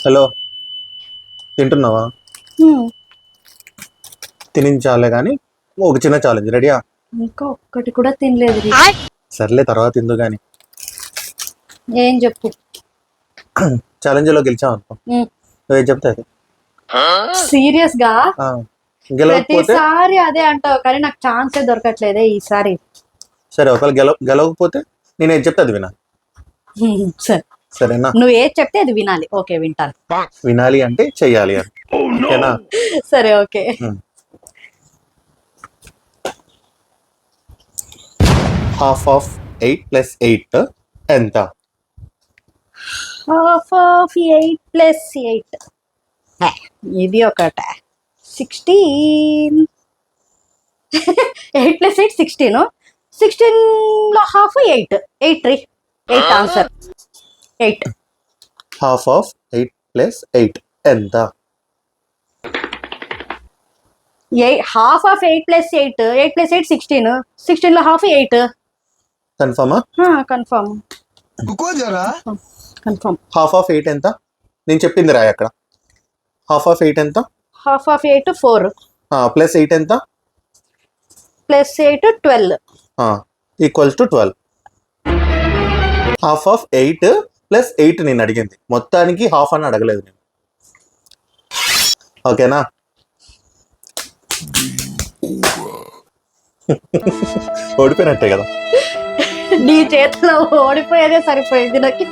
Hello, తింటున్నావా? తినించాలే కానీ ఒక చిన్న ఛాలెంజ్, రెడీయా? ఇంకా ఒక్కటి కూడా తినలేదు రీ. సర్లే, తర్వాత తిందు కానీ. ఏం చెప్పు. ఛాలెంజ్లో గెలిచావు అనుకో, నువ్వేం చెప్తా అది. సీరియస్ గా గెలవకపోతే ప్రతిసారి అదే అంటావు కానీ నాకు ఛాన్సే దొరకట్లేదే ఈసారి. సరే, ఒకవేళ గెలవకపోతే నేనేం చెప్తా అది వినాలి. సరే, సరేనా? నువ్వు ఏది చెప్తే అది వినాలి. ఓకే, వింటాను. వినాలి అంటే చెయ్యాలి అని. ఓకేనా? సరే, ఓకే. హాఫ్ ఆఫ్ 8 + 8 ఎంత? హాఫ్ ఆఫ్ 8 + 8 ఇది ఒకట 16. 8 + 8 16. 16లో హాఫ్ 8. 8 రీ. 8 ఆన్సర్. 8. హాఫ్ ఆఫ్ 8 + 8 ఎంత? Half of 8 + 8. 8 + 8 16. 16లో హాఫ్ 8. కన్ఫర్మా? కన్ఫర్మ్. కన్ఫర్మ్. హాఫ్ ఆఫ్ 8 ఎంత? నేను చెప్పింది రాయి అక్కడ. హాఫ్ ఆఫ్ 8 ఎంత? Half of 8 4. ప్లస్ 8 ఎంత? Plus 8 12. Equals to 12. Half of 8 + 8 నేను అడిగింది, మొత్తానికి హాఫ్ అని అడగలేదు నేను. ఓకేనా? ఓడిపోయినట్టే కదా. నీ చేతిలో ఓడిపోయేదే సరిపోయింది నాకు.